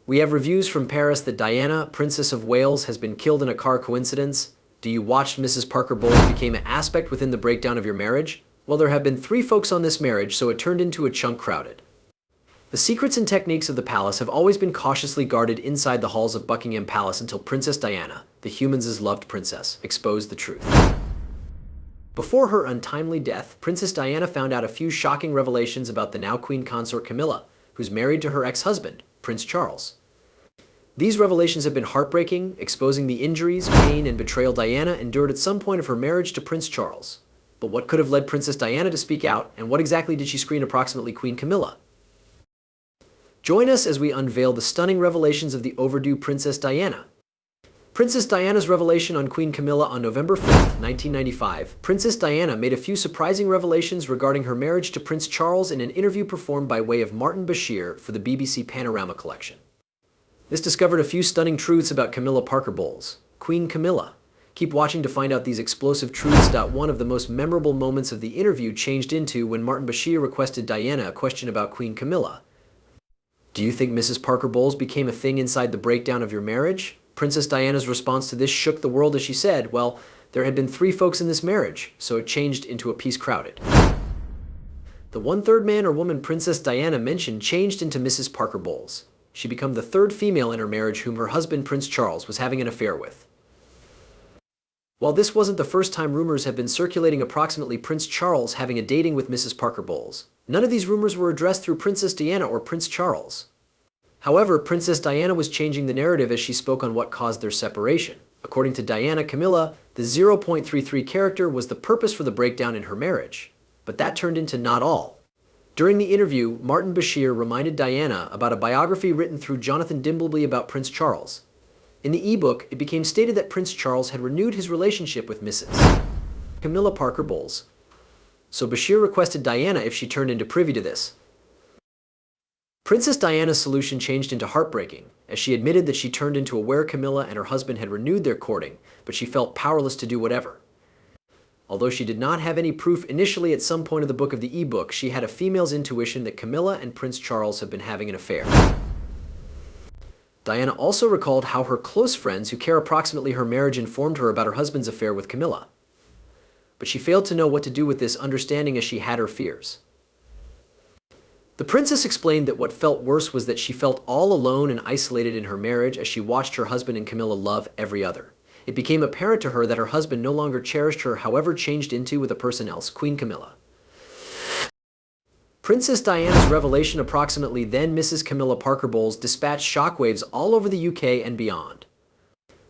We have reviews from Paris that Diana, Princess of Wales, has been killed in a car coincidence. Do you watch Mrs. Parker Bowles became an aspect within the breakdown of your marriage? Well, there have been 3 folks on this marriage, so it turned into a chunk crowded. The secrets and techniques of the palace have always been cautiously guarded inside the halls of Buckingham Palace until Princess Diana, the humans' loved princess, exposed the truth. Before her untimely death, Princess Diana found out a few shocking revelations about the now Queen Consort Camilla, who's married to her ex-husband, Prince Charles. These revelations have been heartbreaking, exposing the injuries, pain, and betrayal Diana endured at some point of her marriage to Prince Charles. But what could have led Princess Diana to speak out, and what exactly did she screen approximately Queen Camilla? Join us as we unveil the stunning revelations of the overdue Princess Diana. Princess Diana's revelation on Queen Camilla on November 5, 1995. Princess Diana made a few surprising revelations regarding her marriage to Prince Charles in an interview performed by way of Martin Bashir for the BBC Panorama collection. This discovered a few stunning truths about Camilla Parker Bowles, Queen Camilla. Keep watching to find out these explosive truths. One of the most memorable moments of the interview changed into when Martin Bashir requested Diana a question about Queen Camilla. Do you think Mrs. Parker Bowles became a thing inside the breakdown of your marriage? Princess Diana's response to this shook the world as she said, well, there had been 3 folks in this marriage, so it changed into a piece crowded. The 1/3 man or woman Princess Diana mentioned changed into Mrs. Parker Bowles. She became the 3rd female in her marriage whom her husband Prince Charles was having an affair with. While this wasn't the first time rumors have been circulating approximately Prince Charles having a dating with Mrs. Parker Bowles, none of these rumors were addressed through Princess Diana or Prince Charles. However, Princess Diana was changing the narrative as she spoke on what caused their separation. According to Diana Camilla, the 0.33 character was the purpose for the breakdown in her marriage. But that turned into not all. During the interview, Martin Bashir reminded Diana about a biography written through Jonathan Dimbleby about Prince Charles. In the ebook, it became stated that Prince Charles had renewed his relationship with Mrs. Camilla Parker Bowles. So Bashir requested Diana if she turned into privy to this. Princess Diana's solution changed into heartbreaking, as she admitted that she turned into aware Camilla and her husband had renewed their courting, but she felt powerless to do whatever. Although she did not have any proof initially at some point of the book of the ebook, she had a female's intuition that Camilla and Prince Charles have been having an affair. Diana also recalled how her close friends who care approximately her marriage informed her about her husband's affair with Camilla. But she failed to know what to do with this understanding as she had her fears. The princess explained that what felt worse was that she felt all alone and isolated in her marriage as she watched her husband and Camilla love every other. It became apparent to her that her husband no longer cherished her, however changed into with a person else, Queen Camilla. Princess Diana's revelation approximately then Mrs. Camilla Parker Bowles dispatched shockwaves all over the UK and beyond.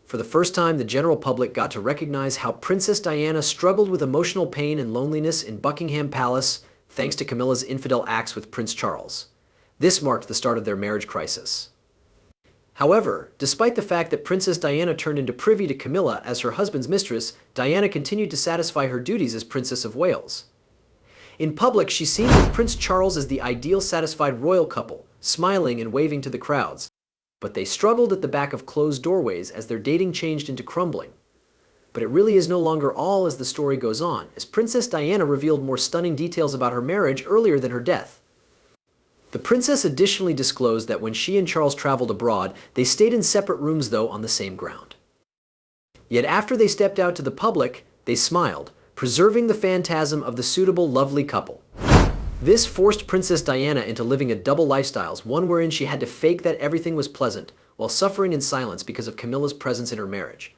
For the first time, the general public got to recognize how Princess Diana struggled with emotional pain and loneliness in Buckingham Palace, thanks to Camilla's infidel acts with Prince Charles. This marked the start of their marriage crisis. However, despite the fact that Princess Diana turned into privy to Camilla as her husband's mistress, Diana continued to satisfy her duties as Princess of Wales. In public, she seemed with Prince Charles as the ideal satisfied royal couple, smiling and waving to the crowds. But they struggled at the back of closed doorways as their dating changed into crumbling. But it really is no longer all as the story goes on, as Princess Diana revealed more stunning details about her marriage earlier than her death. The princess additionally disclosed that when she and Charles traveled abroad, they stayed in separate rooms though on the same ground. Yet after they stepped out to the public, they smiled, preserving the phantasm of the suitable, lovely couple. This forced Princess Diana into living a double lifestyle, one wherein she had to fake that everything was pleasant, while suffering in silence because of Camilla's presence in her marriage.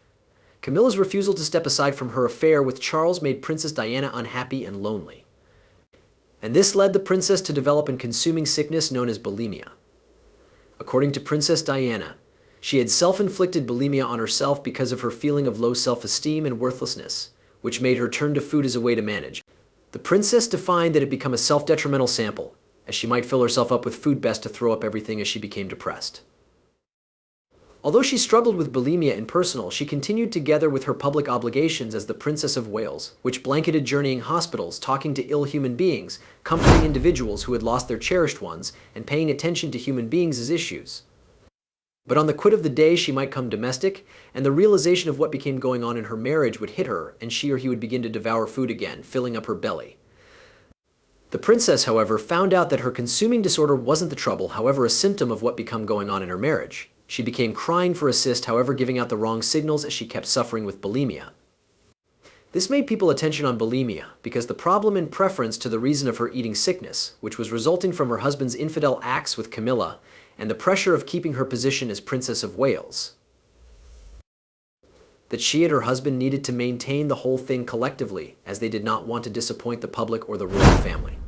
Camilla's refusal to step aside from her affair with Charles made Princess Diana unhappy and lonely. And this led the princess to develop a consuming sickness known as bulimia. According to Princess Diana, she had self-inflicted bulimia on herself because of her feeling of low self-esteem and worthlessness, which made her turn to food as a way to manage. The princess defined that it become a self-detrimental sample, as she might fill herself up with food best to throw up everything as she became depressed. Although she struggled with bulimia in personal, she continued together with her public obligations as the Princess of Wales, which blanketed journeying hospitals, talking to ill human beings, comforting individuals who had lost their cherished ones, and paying attention to human beings' issues. But on the quit of the day, she might come domestic, and the realization of what became going on in her marriage would hit her, and she or he would begin to devour food again, filling up her belly. The princess, however, found out that her consuming disorder wasn't the trouble, however a symptom of what became going on in her marriage. She became crying for assist, however giving out the wrong signals as she kept suffering with bulimia. This made people attention on bulimia because the problem in preference to the reason of her eating sickness, which was resulting from her husband's infidel acts with Camilla and the pressure of keeping her position as Princess of Wales. That she and her husband needed to maintain the whole thing collectively, as they did not want to disappoint the public or the royal family.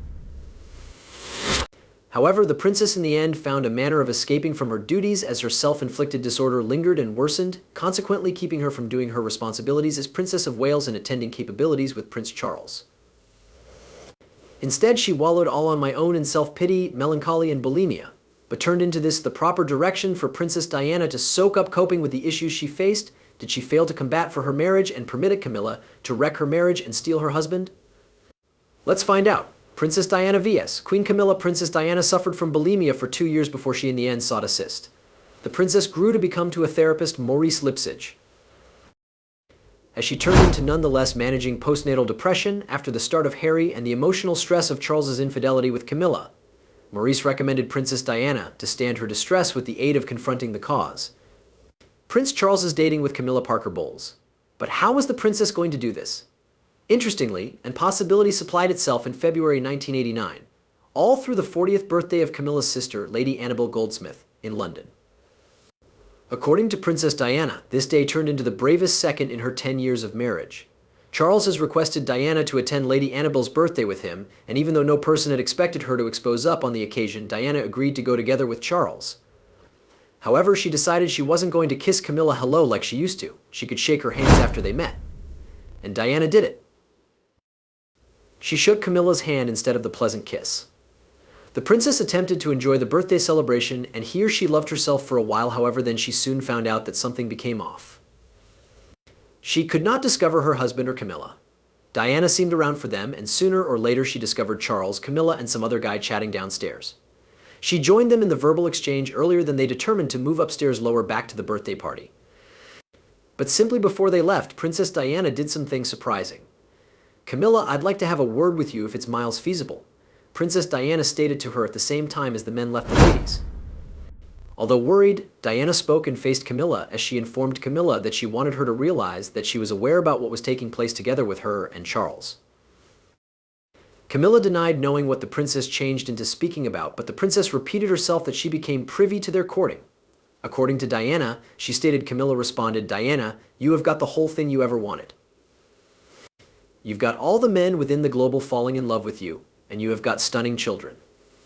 However, the princess in the end found a manner of escaping from her duties as her self-inflicted disorder lingered and worsened, consequently keeping her from doing her responsibilities as Princess of Wales and attending capabilities with Prince Charles. Instead, she wallowed all on my own in self-pity, melancholy, and bulimia, but turned into this the proper direction for Princess Diana to soak up coping with the issues she faced. Did she fail to combat for her marriage and permitted Camilla to wreck her marriage and steal her husband? Let's find out. Princess Diana vs. Queen Camilla. Princess Diana suffered from bulimia for 2 years before she in the end sought assist. The princess grew to become to a therapist, Maurice Lipsage, as she turned into nonetheless managing postnatal depression after the start of Harry and the emotional stress of Charles's infidelity with Camilla. Maurice recommended Princess Diana to stand her distress with the aid of confronting the cause. Prince Charles is dating with Camilla Parker Bowles. But how was the princess going to do this? Interestingly, and possibility supplied itself in February 1989, all through the 40th birthday of Camilla's sister, Lady Annabel Goldsmith, in London. According to Princess Diana, this day turned into the bravest second in her 10 years of marriage. Charles has requested Diana to attend Lady Annabel's birthday with him, and even though no person had expected her to expose up on the occasion, Diana agreed to go together with Charles. However, she decided she wasn't going to kiss Camilla hello like she used to. She could shake her hands after they met. And Diana did it. She shook Camilla's hand instead of the pleasant kiss. The princess attempted to enjoy the birthday celebration, and here she loved herself for a while, however then she soon found out that something became off. She could not discover her husband or Camilla. Diana seemed around for them, and sooner or later she discovered Charles, Camilla, and some other guy chatting downstairs. She joined them in the verbal exchange earlier than they determined to move upstairs lower back to the birthday party. But simply before they left, Princess Diana did something surprising. "Camilla, I'd like to have a word with you if it's miles feasible," Princess Diana stated to her at the same time as the men left the ladies. Although worried, Diana spoke and faced Camilla as she informed Camilla that she wanted her to realize that she was aware about what was taking place together with her and Charles. Camilla denied knowing what the princess changed into speaking about, but the princess repeated herself that she became privy to their courting. According to Diana, she stated Camilla responded, "Diana, you have got the whole thing you ever wanted. You've got all the men within the global falling in love with you, and you have got stunning children.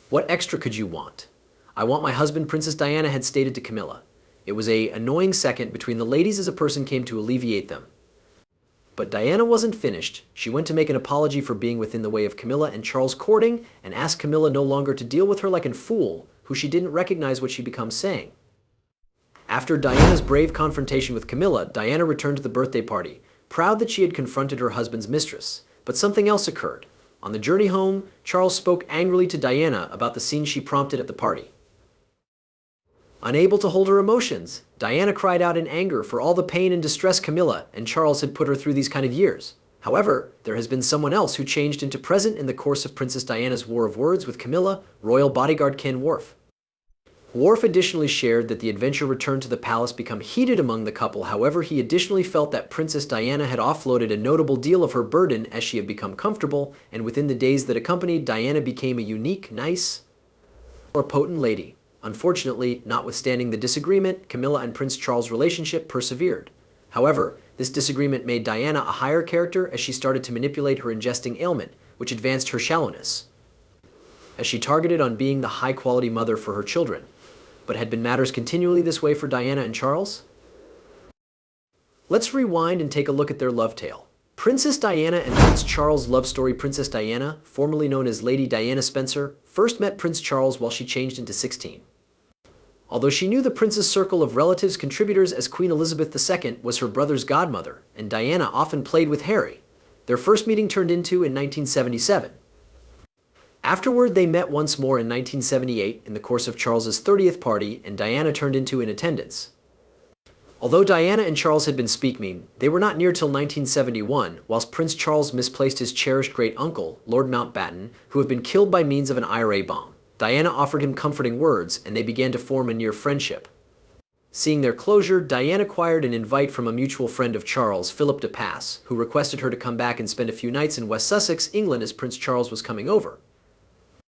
What extra could you want? I want my husband," Princess Diana had stated to Camilla. It was an annoying second between the ladies as a person came to alleviate them. But Diana wasn't finished. She went to make an apology for being within the way of Camilla and Charles courting and asked Camilla no longer to deal with her like a fool who she didn't recognize what she becomes saying. After Diana's brave confrontation with Camilla, Diana returned to the birthday party, proud that she had confronted her husband's mistress. But something else occurred. On the journey home, Charles spoke angrily to Diana about the scene she prompted at the party. Unable to hold her emotions, Diana cried out in anger for all the pain and distress Camilla and Charles had put her through these kind of years. However, there has been someone else who changed into present in the course of Princess Diana's war of words with Camilla, royal bodyguard Ken Worf. Worf additionally shared that the adventure return to the palace become heated among the couple. However, he additionally felt that Princess Diana had offloaded a notable deal of her burden as she had become comfortable, and within the days that accompanied, Diana became a unique, nice, or potent lady. Unfortunately, notwithstanding the disagreement, Camilla and Prince Charles' relationship persevered. However, this disagreement made Diana a higher character as she started to manipulate her ingesting ailment, which advanced her shallowness, as she targeted on being the high-quality mother for her children. But had been matters continually this way for Diana and Charles? Let's rewind and take a look at their love tale. Princess Diana and Prince Charles' love story. Princess Diana, formerly known as Lady Diana Spencer, first met Prince Charles while she changed into 16. Although she knew the prince's circle of relatives contributors as Queen Elizabeth II was her brother's godmother, and Diana often played with Harry, their first meeting turned into in 1977. Afterward, they met once more in 1978 in the course of Charles's 30th party, and Diana turned into in attendance. Although Diana and Charles had been speaking, they were not near till 1971, whilst Prince Charles misplaced his cherished great-uncle, Lord Mountbatten, who had been killed by means of an IRA bomb. Diana offered him comforting words, and they began to form a near friendship. Seeing their closure, Diana acquired an invite from a mutual friend of Charles, Philip de Pass, who requested her to come back and spend a few nights in West Sussex, England as Prince Charles was coming over.